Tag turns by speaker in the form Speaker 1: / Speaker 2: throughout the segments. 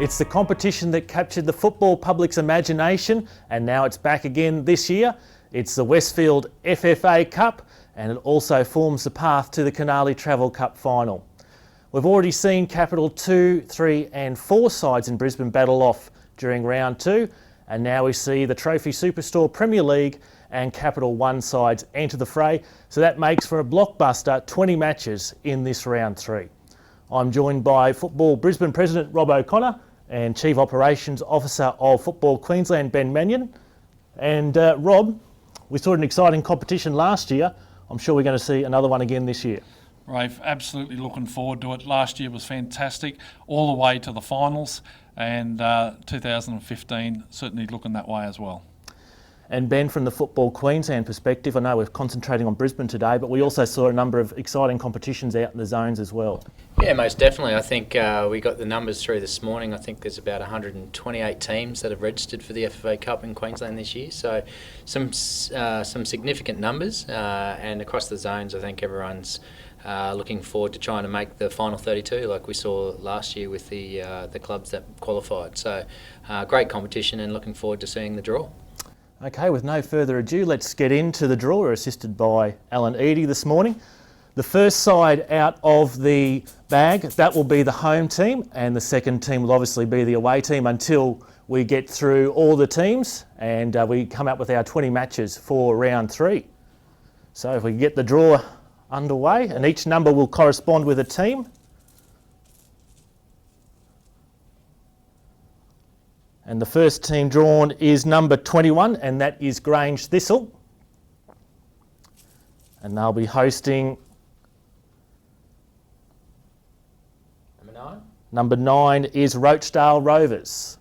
Speaker 1: It's the competition that captured the football public's imagination, and now it's back again this year. It's the Westfield FFA Cup, and it also forms the path to the Canali Travel Cup final. We've already seen Capital 2, 3 and 4 sides in Brisbane battle off during round 2, and now we see the Trophy Superstore Premier League and Capital 1 sides enter the fray, so that makes for a blockbuster 20 matches in this round 3. I'm joined by Football Brisbane President Rob O'Connor and Chief Operations Officer of Football Queensland Ben Mannion. And Rob, we saw an exciting competition last year. I'm sure we're going to see another one again this year.
Speaker 2: Rafe, absolutely looking forward to it. Last year was fantastic, all the way to the finals, and 2015 certainly looking that way as well.
Speaker 1: And Ben, from the Football Queensland perspective, I know we're concentrating on Brisbane today, but we also saw a number of exciting competitions out in the zones as well.
Speaker 3: Yeah, most definitely. I think we got the numbers through this morning. I think there's about 128 teams that have registered for the FFA Cup in Queensland this year. So some significant numbers, and across the zones, I think everyone's looking forward to trying to make the final 32, like we saw last year with the clubs that qualified. So great competition, and looking forward to seeing the draw.
Speaker 1: Okay, with no further ado, let's get into the draw. We're assisted by Alan Eadie this morning. The first side out of the bag, that will be the home team, and the second team will obviously be the away team until we get through all the teams and we come up with our 20 matches for round 3. So if we get the draw underway, and each number will correspond with a team. And the first team drawn is number 21, and that is Grange Thistle. And they'll be hosting
Speaker 3: Number 9.
Speaker 1: Number 9 is Rochdale Rovers.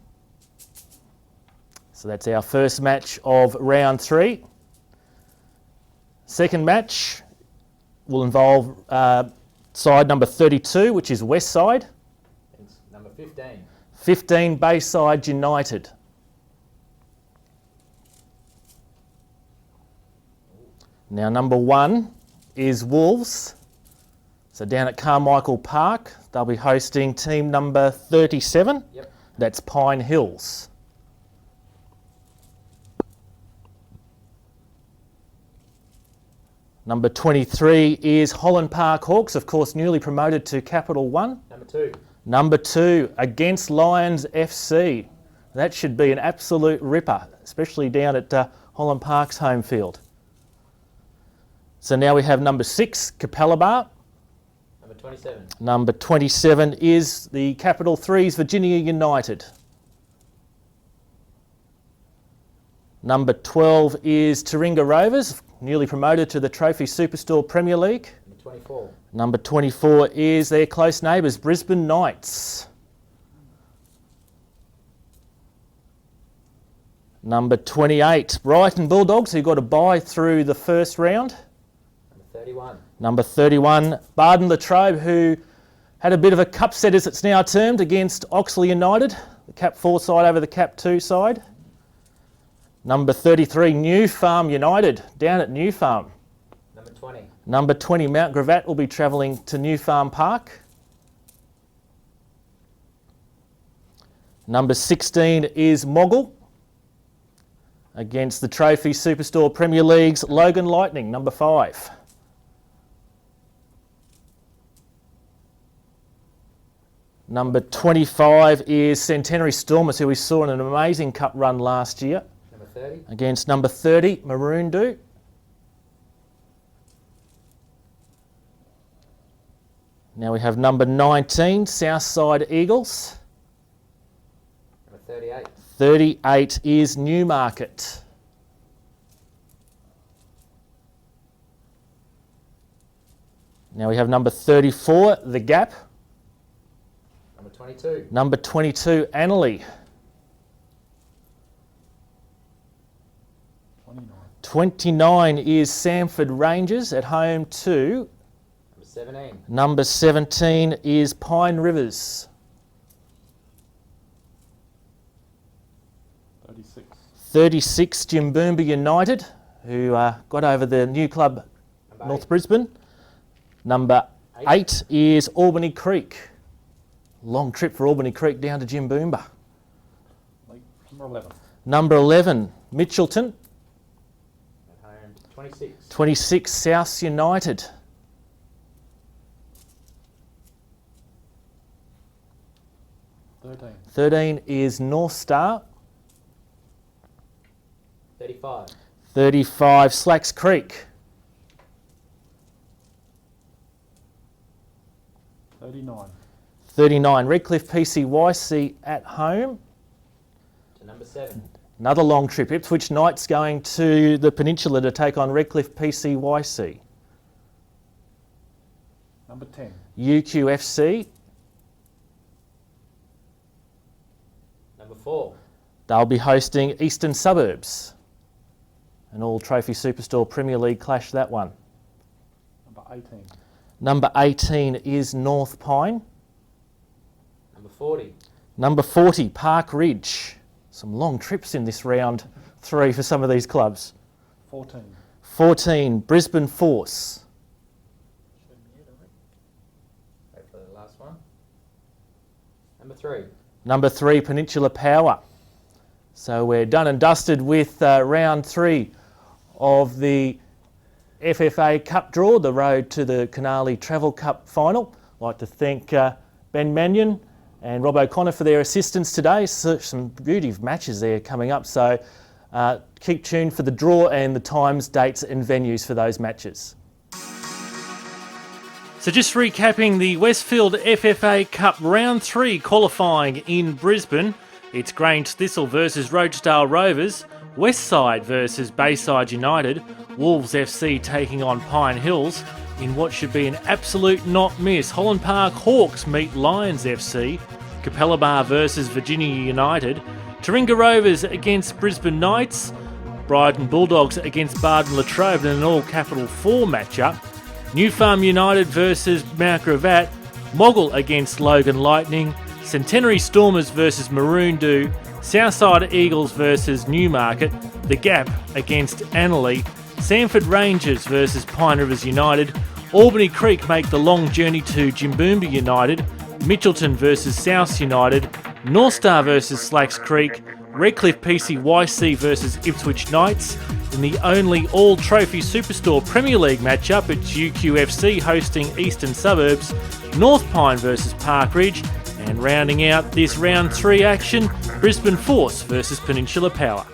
Speaker 1: So that's our first match of round 3. Second match will involve side number 32, which is Westside.
Speaker 3: It's number 15.
Speaker 1: 15, Bayside United. Now number 1 is Wolves. So down at Carmichael Park, they'll be hosting team number 37.
Speaker 3: Yep.
Speaker 1: That's Pine Hills. Number 23 is Holland Park Hawks, of course newly promoted to Capital 1.
Speaker 3: Number 2.
Speaker 1: Number 2, Against Lions FC. That should be an absolute ripper, especially down at Holland Park's home field. So now we have number 6, Capalaba.
Speaker 3: Number 27.
Speaker 1: Number 27 is the Capital 3's Virginia United. Number 12 is Taringa Rovers, newly promoted to the Trophy Superstore Premier League.
Speaker 3: Number 24.
Speaker 1: Number 24 is their close neighbours, Brisbane Knights. Number 28, Brighton Bulldogs, who got a bye through the first round.
Speaker 3: Number 31.
Speaker 1: Number 31, Barden Latrobe, who had a bit of a cup set, as it's now termed, against Oxley United, the Cap 4 side over the Cap 2 side. Number 33, New Farm United, down at New Farm.
Speaker 3: Number 20.
Speaker 1: Number 20, Mount Gravatt will be travelling to New Farm Park. Number 16 is Moggle against the Trophy Superstore Premier League's Logan Lightning, number 5. Number 25 is Centenary Stormers, who we saw in an amazing cup run last year.
Speaker 3: Number 30.
Speaker 1: Against number 30, Maroondah. Now we have number 19, Southside Eagles.
Speaker 3: Number 38.
Speaker 1: 38 is Newmarket. Now we have number 34, The Gap.
Speaker 3: Number 22.
Speaker 1: Number 22, Annerley. 29 is Samford Rangers at home to...
Speaker 3: Number 17.
Speaker 1: Number 17 is Pine Rivers. 36, Jimboomba United, who got over the new club, North Brisbane. Number 8 is Albany Creek. Long trip for Albany Creek down to Jimboomba.
Speaker 4: Number 11.
Speaker 1: Number 11, Mitchelton.
Speaker 3: At home, 26.
Speaker 1: 26, South United.
Speaker 4: 13.
Speaker 1: 13 is North Star.
Speaker 3: 35.
Speaker 1: 35, Slacks Creek.
Speaker 4: 39.
Speaker 1: 39, Redcliffe PCYC at home.
Speaker 3: To number 7.
Speaker 1: Another long trip. Ipswich Knights going to the Peninsula to take on Redcliffe PCYC.
Speaker 4: Number 10.
Speaker 1: UQFC.
Speaker 3: Number 4.
Speaker 1: They'll be hosting Eastern Suburbs. An all-trophy Superstore Premier League clash, that one.
Speaker 4: Number 18.
Speaker 1: Number 18 is North Pine.
Speaker 3: Number 40.
Speaker 1: Number 40, Park Ridge. Some long trips in this round 3 for some of these clubs.
Speaker 4: 14.
Speaker 1: 14, Brisbane Force.
Speaker 3: Wait for the last one. Number 3.
Speaker 1: Number 3, Peninsula Power. So we're done and dusted with round 3 of the FFA Cup draw, the road to the Canali Travel Cup final. I'd like to thank Ben Mannion and Rob O'Connor for their assistance today. So some beauty of matches there coming up. So keep tuned for the draw and the times, dates and venues for those matches. So just recapping the Westfield FFA Cup round 3 qualifying in Brisbane. It's Grange Thistle versus Rochedale Rovers, Westside versus Bayside United, Wolves FC taking on Pine Hills. In what should be an absolute not miss, Holland Park Hawks meet Lions FC, Capella Bar versus Virginia United, Taringa Rovers against Brisbane Knights, Bryden Bulldogs against Barden Latrobe in an all-capital 4 matchup, New Farm United versus Mount Gravatt, Moggle against Logan Lightning, Centenary Stormers versus Maroondah, Southside Eagles versus Newmarket, The Gap against Annerley, Sanford Rangers versus Pine Rivers United, Albany Creek make the long journey to Jimboomba United, Mitchelton versus South United, North Star versus Slacks Creek, Redcliffe PCYC versus Ipswich Knights. In the only all-trophy Superstore Premier League matchup, it's UQFC hosting Eastern Suburbs, North Pine versus Park Ridge, and rounding out this round 3 action, Brisbane Force versus Peninsula Power.